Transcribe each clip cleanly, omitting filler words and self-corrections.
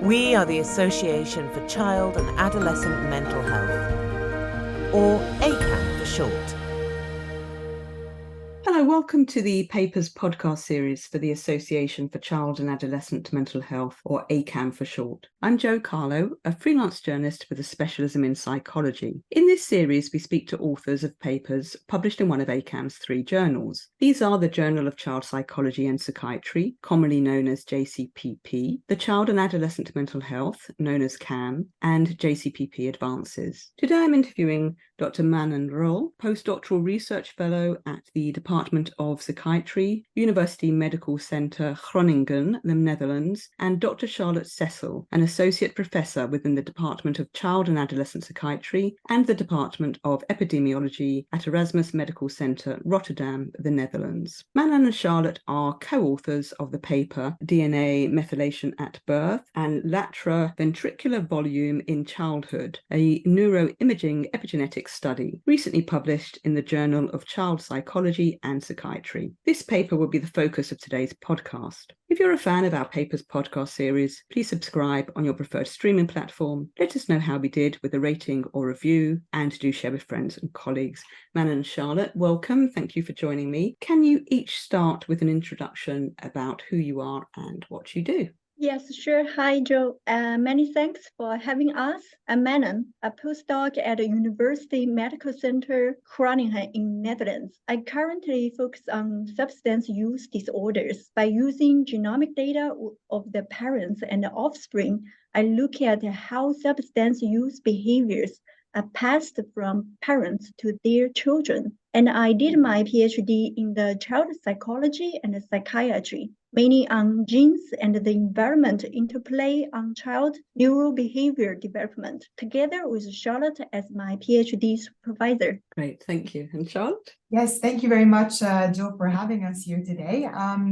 We are the Association for Child and Adolescent Mental Health, or ACAM for short. Hello, welcome to the Papers podcast series for the Association for Child and Adolescent Mental Health, or ACAM for short. I'm Jo Carlo, a freelance journalist with a specialism in psychology. In this series, we speak to authors of papers published in one of ACAM's 3 journals. These are the Journal of Child Psychology and Psychiatry, commonly known as JCPP, the Child and Adolescent Mental Health, known as CAM, and JCPP Advances. Today I'm interviewing Dr. Mannan Luo, postdoctoral research fellow at the Department of Psychiatry, University Medical Center Groningen, the Netherlands, and Dr. Charlotte Cecil, an associate professor within the Department of Child and Adolescent Psychiatry and the Department of Epidemiology at Erasmus Medical Center, Rotterdam, the Netherlands. Mannan and Charlotte are co-authors of the paper DNA Methylation at Birth and Lateral Ventricular Volume in Childhood, a neuroimaging epigenetics study, recently published in the Journal of Child Psychology and Psychiatry. This paper will be the focus of today's podcast. If you're a fan of our Papers podcast series, please subscribe on your preferred streaming platform. Let us know how we did with a rating or review, and do share with friends and colleagues. Mannan and Charlotte, welcome. Thank you for joining me. Can you each start with an introduction about who you are and what you do? Yes, sure. Hi, Jo. Many thanks for having us. I'm Mannan, a postdoc at the University Medical Center Groningen in Netherlands. I currently focus on substance use disorders. By using genomic data of the parents and the offspring, I look at how substance use behaviors are passed from parents to their children. And I did my PhD in the child psychology and psychiatry, mainly on genes and the environment interplay on child neurobehavior development, together with Charlotte as my PhD supervisor. Great, thank you. And Charlotte? Yes, thank you very much, Jo, for having us here today.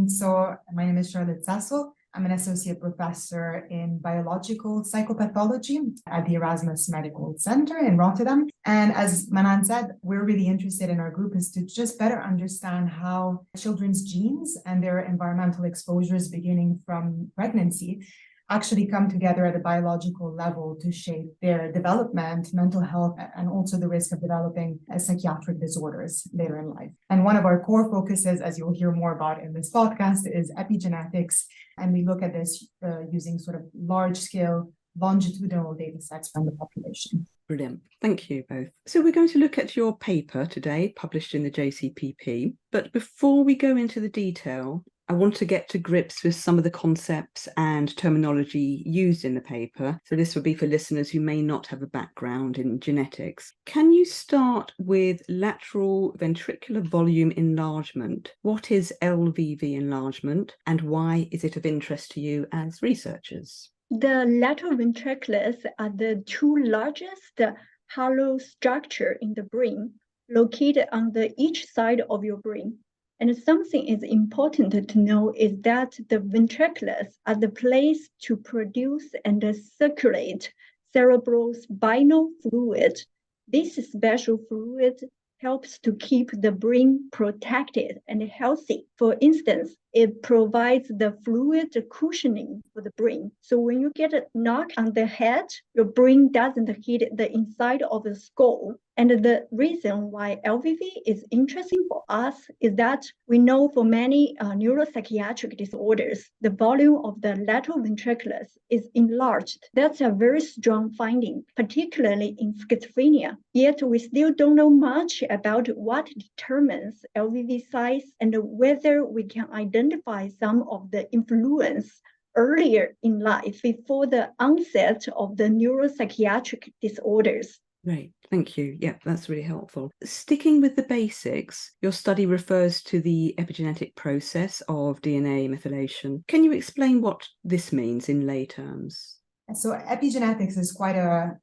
So my name is Charlotte Cecil. I'm an associate professor in biological psychopathology at the Erasmus Medical Center in Rotterdam. And as Mannan said, we're really interested in our group is to just better understand how children's genes and their environmental exposures beginning from pregnancy actually come together at a biological level to shape their development, mental health, and also the risk of developing psychiatric disorders later in life. And one of our core focuses, as you'll hear more about in this podcast, is epigenetics. And we look at this using sort of large-scale longitudinal data sets from the population. Brilliant. Thank you both. So we're going to look at your paper today, published in the JCPP. But before we go into the detail, I want to get to grips with some of the concepts and terminology used in the paper. So this will be for listeners who may not have a background in genetics. Can you start with lateral ventricular volume enlargement? What is LVV enlargement, and why is it of interest to you as researchers? The lateral ventriculars are the 2 largest hollow structures in the brain, located on each side of your brain. And something is important to know is that the ventriculars are the place to produce and circulate cerebrospinal fluid. This special fluid helps to keep the brain protected and healthy. For instance, it provides the fluid cushioning for the brain. So when you get a knock on the head, your brain doesn't hit the inside of the skull. And the reason why LVV is interesting for us is that we know for many neuropsychiatric disorders, the volume of the lateral ventriculars is enlarged. That's a very strong finding, particularly in schizophrenia. Yet we still don't know much about what determines LVV size and whether we can identify some of the influence earlier in life before the onset of the neuropsychiatric disorders. Great, thank you. Yeah, that's really helpful. Sticking with the basics, your study refers to the epigenetic process of DNA methylation. Can you explain what this means in lay terms? So epigenetics is quite a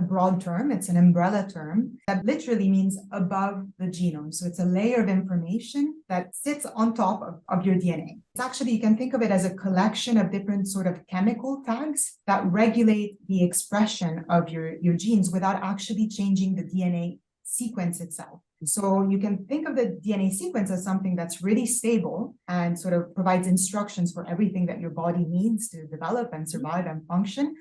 broad term. It's an umbrella term that literally means above the genome. So it's a layer of information that sits on top of your DNA. It's actually, you can think of it as a collection of different sort of chemical tags that regulate the expression of your genes without actually changing the DNA sequence itself. So you can think of the DNA sequence as something that's really stable and sort of provides instructions for everything that your body needs to develop and survive and function.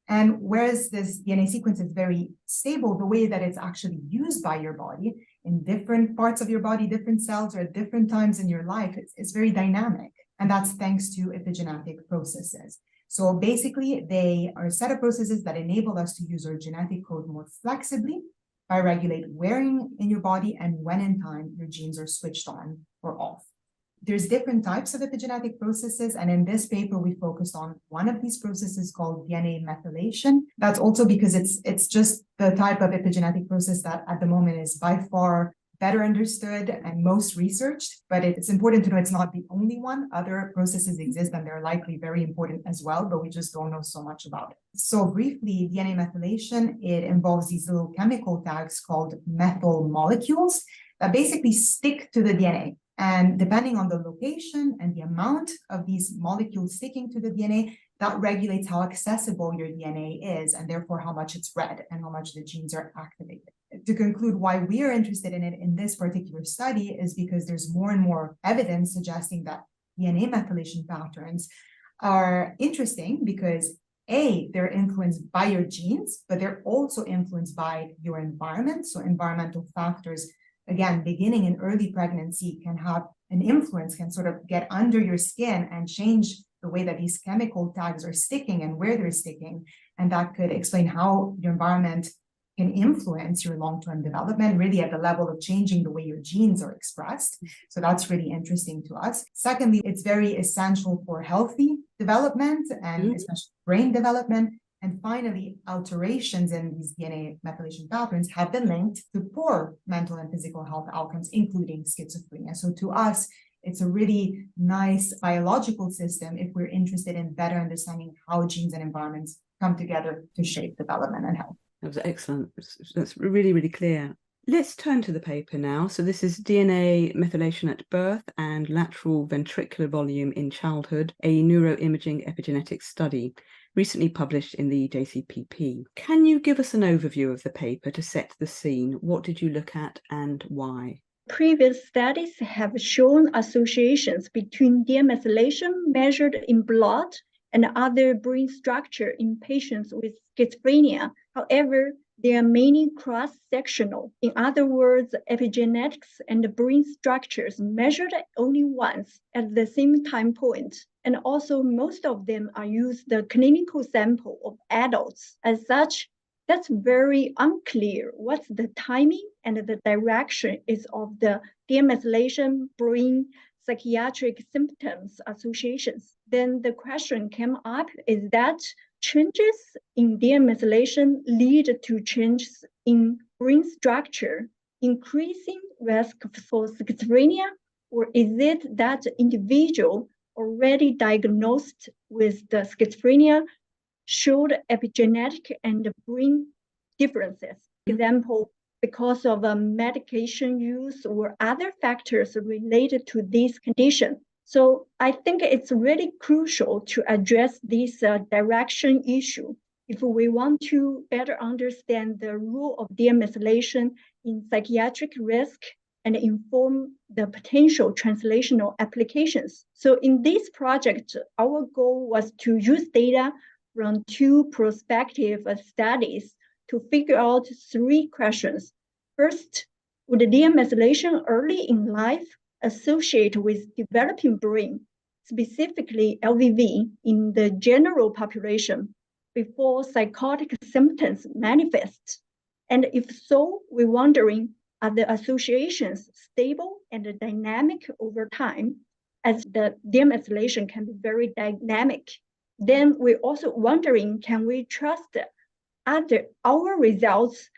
And whereas this DNA sequence is very stable, the way that it's actually used by your body in different parts of your body, different cells, or at different times in your life, it's very dynamic. And that's thanks to epigenetic processes. So basically, they are a set of processes that enable us to use our genetic code more flexibly by regulate where in your body and when in time your genes are switched on or off. There's different types of epigenetic processes, and in this paper, we focused on one of these processes called DNA methylation. That's also because it's just the type of epigenetic process that at the moment is by far better understood and most researched, but it's important to know it's not the only one. Other processes exist and they're likely very important as well, but we just don't know so much about it. So briefly, DNA methylation, it involves these little chemical tags called methyl molecules that basically stick to the DNA. And depending on the location and the amount of these molecules sticking to the DNA, that regulates how accessible your DNA is, and therefore how much it's read and how much the genes are activated. To conclude, why we are interested in it in this particular study is because there's more and more evidence suggesting that DNA methylation patterns are interesting because A, they're influenced by your genes, but they're also influenced by your environment. So environmental factors, again, beginning in early pregnancy, can have an influence, can sort of get under your skin and change the way that these chemical tags are sticking and where they're sticking. And that could explain how your environment can influence your long-term development, really at the level of changing the way your genes are expressed. So that's really interesting to us. Secondly, it's very essential for healthy development and especially brain development. And finally, alterations in these DNA methylation patterns have been linked to poor mental and physical health outcomes, including schizophrenia. So to us, it's a really nice biological system if we're interested in better understanding how genes and environments come together to shape development and health. That was excellent. That's really, really clear. Let's turn to the paper now. So this is DNA methylation at birth and lateral ventricular volume in childhood, a neuroimaging epigenetics study, recently published in the JCPP. Can you give us an overview of the paper to set the scene? What did you look at and why? Previous studies have shown associations between DNA methylation measured in blood and other brain structure in patients with schizophrenia. However, they are mainly cross-sectional. In other words, epigenetics and brain structures measured only once at the same time point. And also, most of them are used the clinical sample of adults. As such, that's very unclear what's the timing and the direction is of the DNA methylation brain psychiatric symptoms associations. Then the question came up is that changes in DNA methylation lead to changes in brain structure, increasing risk for schizophrenia, or is it that individual already diagnosed with the schizophrenia showed epigenetic and brain differences? Example, because of medication use or other factors related to this condition. So I think it's really crucial to address this direction issue if we want to better understand the role of DNA methylation in psychiatric risk and inform the potential translational applications. So in this project, our goal was to use data from two prospective studies to figure out three questions. First, would DNA methylation early in life associate with developing brain, specifically LVV, in the general population before psychotic symptoms manifest? And if so, we're wondering, are the associations stable and dynamic over time, as the DNA methylation can be very dynamic? Then we're also wondering, can we trust our results?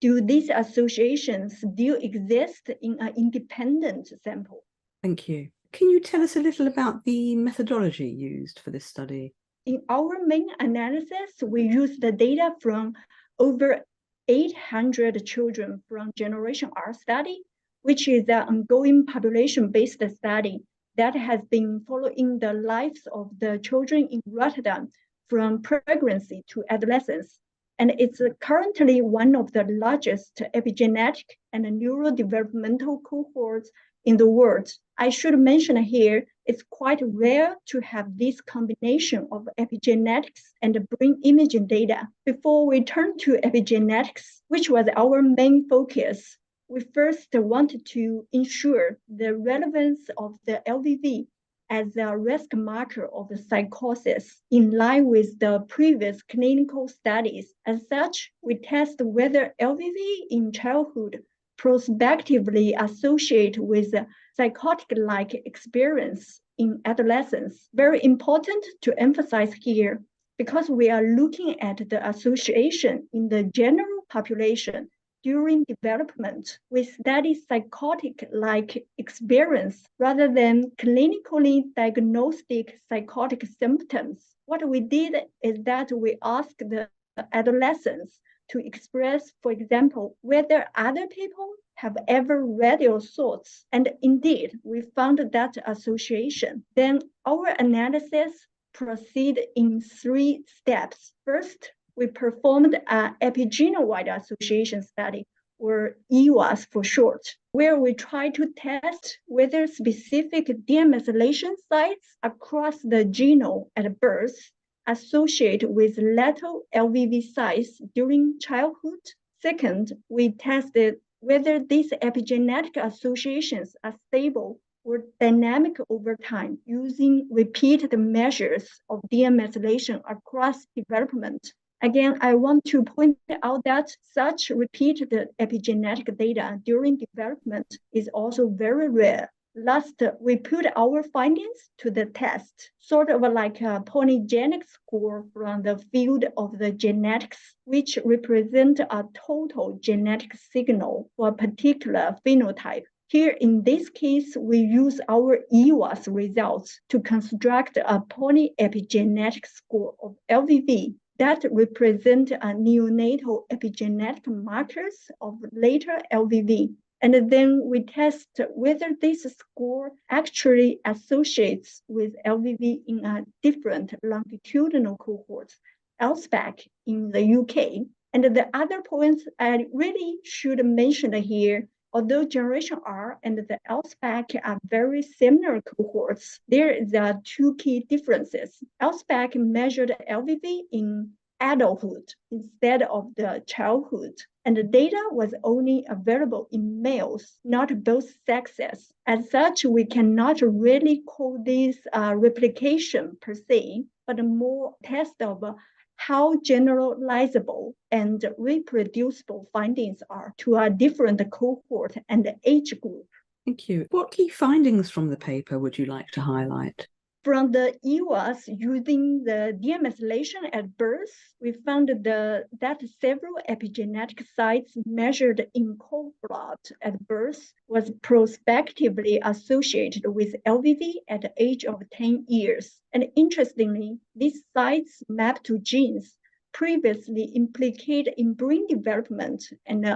Do these associations still exist in an independent sample? Thank you. Can you tell us a little about the methodology used for this study? In our main analysis, we used the data from over 800 children from Generation R study, which is an ongoing population-based study that has been following the lives of the children in Rotterdam from pregnancy to adolescence. and it's currently one of the largest epigenetic and neurodevelopmental cohorts in the world. I should mention here, it's quite rare to have this combination of epigenetics and brain imaging data. Before we turn to epigenetics, which was our main focus, we first wanted to ensure the relevance of the LVV as a risk marker of psychosis in line with the previous clinical studies. As such, we test whether LVV in childhood prospectively associate with psychotic-like experience in adolescence. Very important to emphasize here, because we are looking at the association in the general population during development. We study psychotic-like experience rather than clinically diagnostic psychotic symptoms. What we did is that we asked the adolescents to express, for example, whether other people have ever read your thoughts. And indeed, we found that association. Then our analysis proceeded in 3 steps. First, we performed an epigenome-wide association study, or EWAS for short, where we try to test whether specific demethylation sites across the genome at birth associate with lateral LVV size during childhood. Second, we tested whether these epigenetic associations are stable or dynamic over time using repeated measures of demethylation across development. Again, I want to point out that such repeated epigenetic data during development is also very rare. Last, we put our findings to the test, sort of like a polygenic score from the field of the genetics, which represent a total genetic signal for a particular phenotype. Here, in this case, we use our EWAS results to construct a polyepigenetic score of LVV that represent a neonatal epigenetic markers of later LVV. And then we test whether this score actually associates with LVV in a different longitudinal cohort, LSPAC in the UK. And the other points I really should mention here, although Generation R and the LSPAC are very similar cohorts, there are 2 key differences. LSPAC measured LVV in adulthood instead of the childhood, and the data was only available in males, not both sexes. As such, we cannot really call this replication per se, but more test of how generalizable and reproducible findings are to a different cohort and age group. Thank you. What key findings from the paper would you like to highlight? From the EWAS using the demethylation at birth, we found that several epigenetic sites measured in cord blood at birth was prospectively associated with LVV at the age of 10 years. And interestingly, these sites map to genes previously implicated in brain development and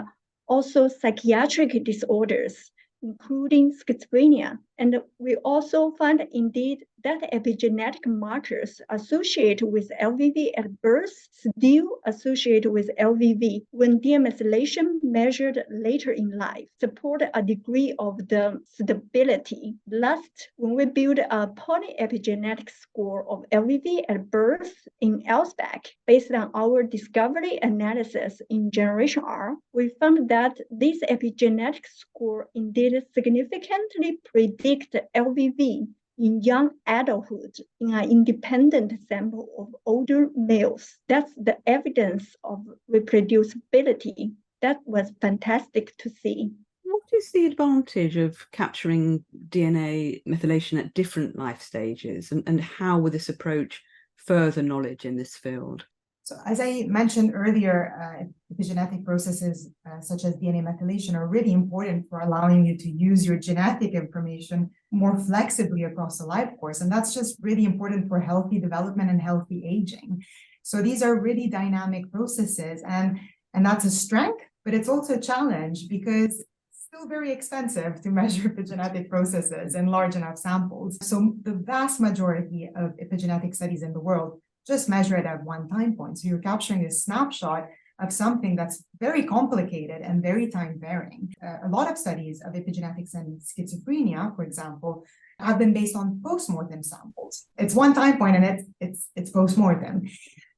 also psychiatric disorders, including schizophrenia. And we also find indeed that epigenetic markers associated with LVV at birth still associate with LVV when demethylation measured later in life, support a degree of the stability. Last, when we build a polyepigenetic score of LVV at birth in LSPAC, based on our discovery analysis in Generation R, we found that this epigenetic score indeed significantly predict LVV in young adulthood in an independent sample of older males. That's the evidence of reproducibility. That was fantastic to see. What is the advantage of capturing DNA methylation at different life stages, and how will this approach further knowledge in this field? So as I mentioned earlier, epigenetic processes such as DNA methylation are really important for allowing you to use your genetic information more flexibly across the life course. And that's just really important for healthy development and healthy aging. So these are really dynamic processes, and that's a strength, but it's also a challenge because it's still very expensive to measure epigenetic processes in large enough samples. So the vast majority of epigenetic studies in the world just measure it at one time point. So you're capturing a snapshot of something that's very complicated and very time varying. A lot of studies of epigenetics and schizophrenia, for example, have been based on postmortem samples. It's one time point and it's postmortem.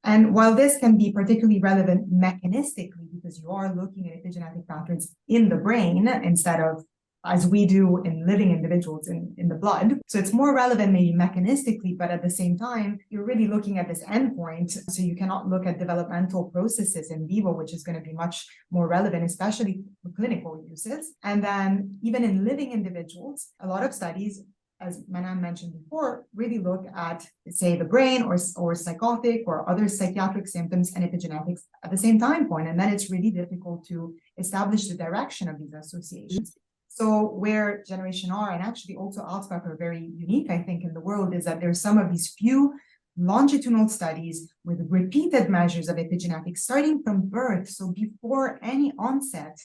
And while this can be particularly relevant mechanistically, because you are looking at epigenetic patterns in the brain instead of as we do in living individuals in the blood. So it's more relevant maybe mechanistically, but at the same time, you're really looking at this endpoint. So you cannot look at developmental processes in vivo, which is going to be much more relevant, especially for clinical uses. And then even in living individuals, a lot of studies, as Mannan mentioned before, really look at, say, the brain or psychotic or other psychiatric symptoms and epigenetics at the same time point. And then it's really difficult to establish the direction of these associations. So where Generation R and actually also Alzheimer's are very unique, I think, in the world is that there's some of these few longitudinal studies with repeated measures of epigenetics starting from birth, so before any onset,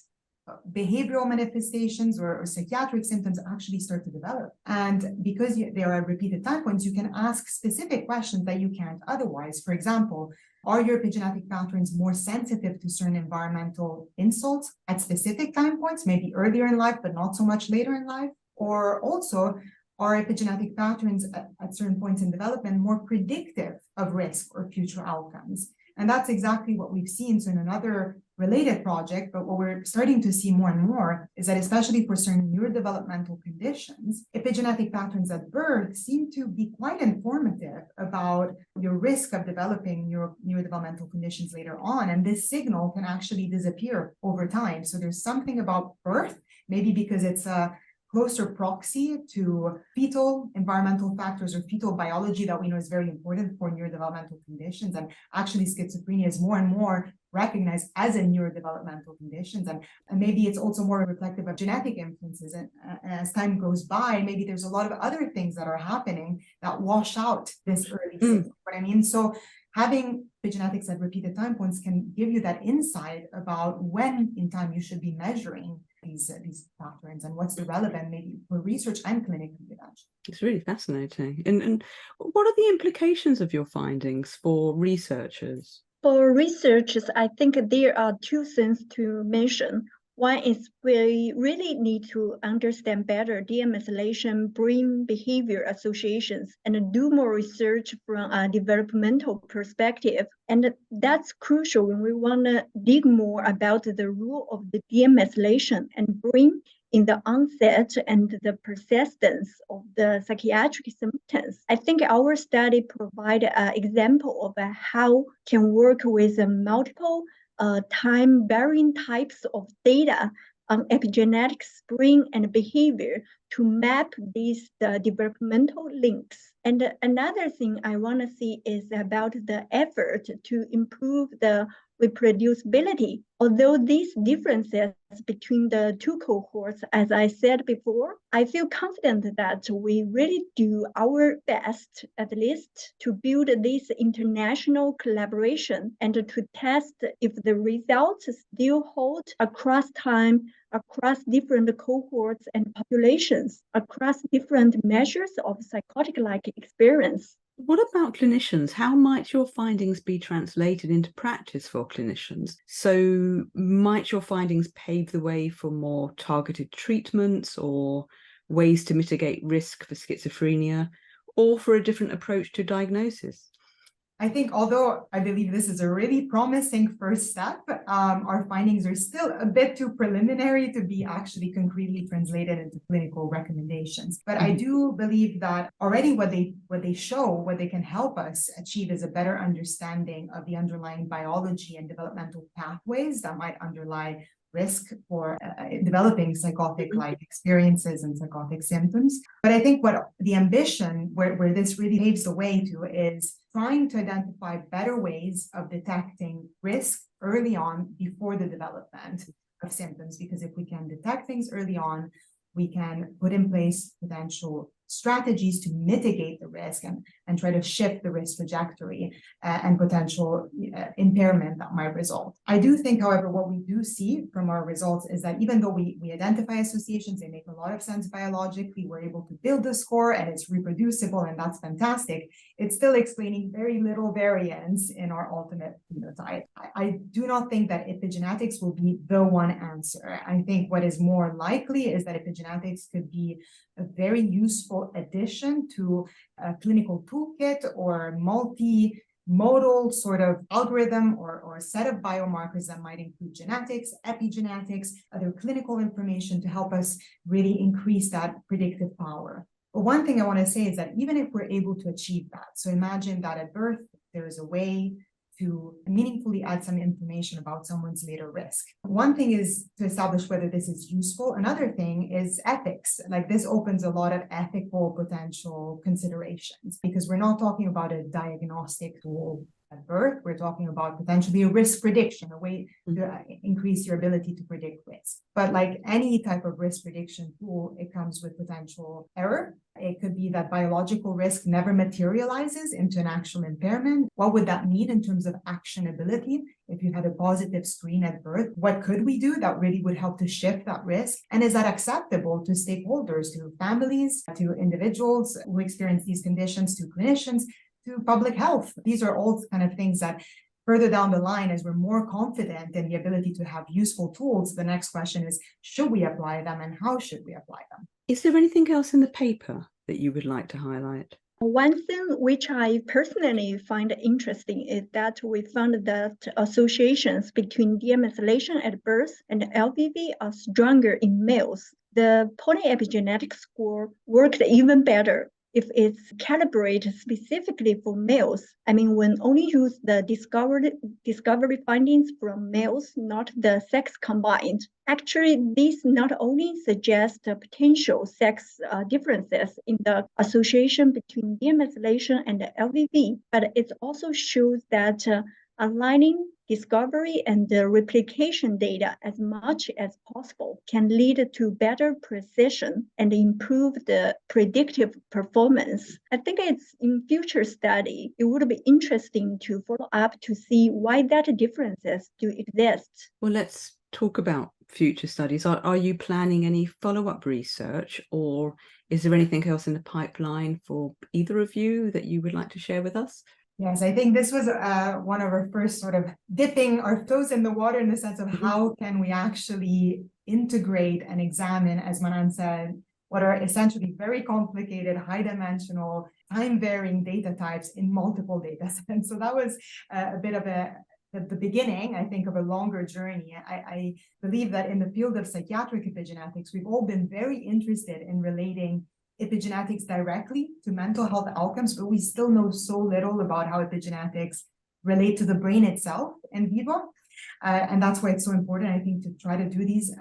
behavioral manifestations or psychiatric symptoms actually start to develop. And because there are repeated time points, you can ask specific questions that you can't otherwise. For example, are your epigenetic patterns more sensitive to certain environmental insults at specific time points, maybe earlier in life, but not so much later in life? Or also, are epigenetic patterns at certain points in development more predictive of risk or future outcomes? And that's exactly what we've seen. So in another related project, but what we're starting to see more and more is that especially for certain neurodevelopmental conditions, epigenetic patterns at birth seem to be quite informative about your risk of developing neurodevelopmental conditions later on. And this signal can actually disappear over time. So there's something about birth, maybe because it's a closer proxy to fetal environmental factors or fetal biology that we know is very important for neurodevelopmental conditions. And actually schizophrenia is more and more recognized as a neurodevelopmental conditions. And maybe it's also more reflective of genetic influences. And as time goes by, maybe there's a lot of other things that are happening that wash out this early signal. What I mean, so having epigenetics at repeated time points can give you that insight about when in time you should be measuring these patterns and what's the relevant maybe for research and clinical intervention. It's really fascinating. And what are the implications of your findings for researchers? For researchers, I think there are two things to mention. One is we really need to understand better demethylation brain behavior associations and do more research from a developmental perspective. And that's crucial when we want to dig more about the role of the demethylation and brain in the onset and the persistence of the psychiatric symptoms. I think our study provides an example of how can work with multiple time-varying types of data on epigenetics, brain, and behavior to map these developmental links. And another thing I want to see is about the effort to improve the reproducibility. Although these differences between the two cohorts, as I said before, I feel confident that we really do our best, at least, to build this international collaboration and to test if the results still hold across time, across different cohorts and populations, across different measures of psychotic-like experience. What about clinicians? How might your findings be translated into practice for clinicians? So might your findings pave the way for more targeted treatments or ways to mitigate risk for schizophrenia or for a different approach to diagnosis? I think although I believe this is a really promising first step, our findings are still a bit too preliminary to be actually concretely translated into clinical recommendations. But I do believe that already what they show, what they can help us achieve is a better understanding of the underlying biology and developmental pathways that might underlie risk for developing psychotic-like experiences and psychotic symptoms. But I think what the ambition, where this really paves the way to, is trying to identify better ways of detecting risk early on before the development of symptoms. Because if we can detect things early on, we can put in place potential strategies to mitigate the risk and try to shift the risk trajectory and potential impairment that might result. I do think, however, what we do see from our results is that even though we identify associations, they make a lot of sense biologically, we're able to build a score and it's reproducible and that's fantastic, it's still explaining very little variance in our ultimate phenotype. I do not think that epigenetics will be the one answer. I think what is more likely is that epigenetics could be a very useful addition to a clinical toolkit or multimodal sort of algorithm or a set of biomarkers that might include genetics, epigenetics, other clinical information to help us really increase that predictive power. But one thing I want to say is that even if we're able to achieve that, so imagine that at birth, there is a way to meaningfully add some information about someone's later risk. One thing is to establish whether this is useful. Another thing is ethics. Like this opens a lot of ethical potential considerations because we're not talking about a diagnostic tool at birth. We're talking about potentially a risk prediction, a way to increase your ability to predict risk. But like any type of risk prediction tool, it comes with potential error. It could be that biological risk never materializes into an actual impairment. What would that mean in terms of actionability? If you had a positive screen at birth, what could we do that really would help to shift that risk? And is that acceptable to stakeholders, to families, to individuals who experience these conditions, to clinicians, to public health? These are all kind of things that further down the line, as we're more confident in the ability to have useful tools, the next question is, should we apply them and how should we apply them? Is there anything else in the paper that you would like to highlight? One thing which I personally find interesting is that we found that associations between demethylation at birth and LVV are stronger in males. The polyepigenetic score worked even better if it's calibrated specifically for males. I mean, when only use the discovery findings from males, not the sex combined. Actually, these not only suggest potential sex differences in the association between demethylation and the LVV, but it also shows that aligning discovery and the replication data as much as possible can lead to better precision and improve the predictive performance. I think it's in future study, it would be interesting to follow up to see why that differences do exist. Well, let's talk about future studies. Are you planning any follow-up research, or is there anything else in the pipeline for either of you that you would like to share with us? Yes, I think this was one of our first sort of dipping our toes in the water in the sense of how can we actually integrate and examine, as Mannan said, what are essentially very complicated, high-dimensional, time-varying data types in multiple data sets. So that was a bit of the beginning, I think, of a longer journey. I believe that in the field of psychiatric epigenetics, we've all been very interested in relating epigenetics directly to mental health outcomes, but we still know so little about how epigenetics relate to the brain itself in vivo. And that's why it's so important, I think, to try to do these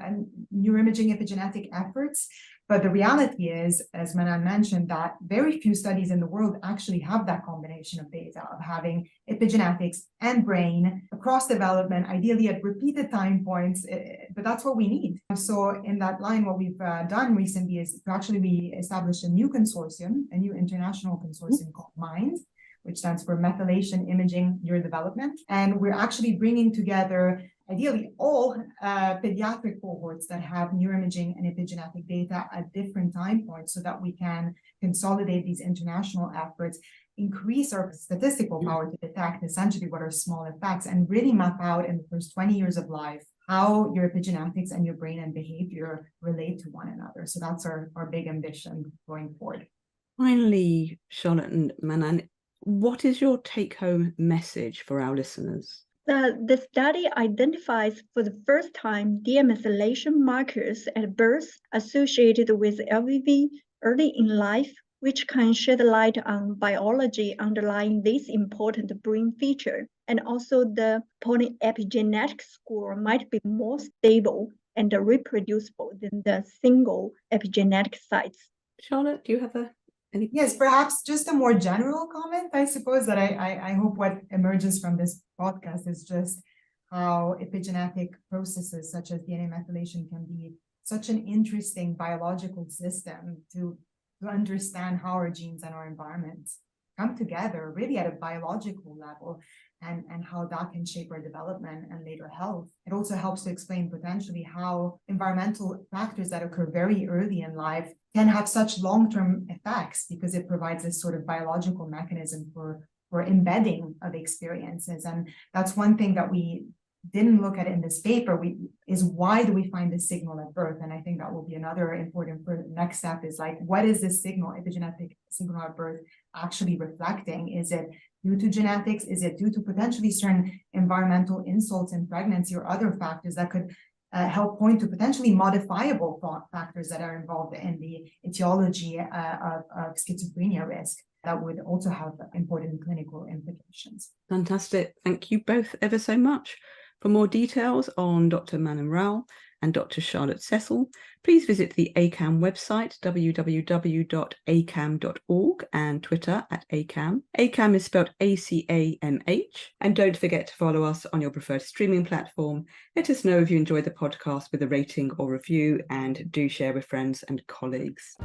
neuroimaging epigenetic efforts. But the reality is, as Mannan mentioned, that very few studies in the world actually have that combination of data of having epigenetics and brain across development, ideally at repeated time points, but that's what we need. So in that line, what we've done recently is we established a new consortium, a new international consortium called MIND, which stands for Methylation Imaging Neurodevelopment. And we're actually bringing together ideally all pediatric cohorts that have neuroimaging and epigenetic data at different time points so that we can consolidate these international efforts, increase our statistical power to detect essentially what are small effects, and really map out in the first 20 years of life how your epigenetics and your brain and behavior relate to one another. So that's our big ambition going forward. Finally, Charlotte and Mannan, what is your take-home message for our listeners? The study identifies for the first time demethylation markers at birth associated with LVV early in life, which can shed light on biology underlying this important brain feature. And also the polyepigenetic score might be more stable and reproducible than the single epigenetic sites. Charlotte, do you have any? Yes, perhaps just a more general comment, I suppose, that I hope what emerges from this podcast is just how epigenetic processes such as DNA methylation can be such an interesting biological system to to understand how our genes and our environments come together really at a biological level, and how that can shape our development and later health. It also helps to explain potentially how environmental factors that occur very early in life can have such long-term effects, because it provides this sort of biological mechanism for embedding of experiences. And that's one thing that we didn't look at in this paper, is why do we find this signal at birth? And I think that will be another important next step, is like, what is this signal, epigenetic signal at birth, actually reflecting? Is it due to genetics? Is it due to potentially certain environmental insults in pregnancy or other factors that could help point to potentially modifiable factors that are involved in the etiology of schizophrenia risk that would also have important clinical implications? Fantastic. Thank you both ever so much. For more details on Dr. Mannan Luo and Dr. Charlotte Cecil, please visit the ACAM website, www.acam.org, and Twitter @ACAM. ACAM is spelled ACAMH. And don't forget to follow us on your preferred streaming platform. Let us know if you enjoyed the podcast with a rating or review, and do share with friends and colleagues.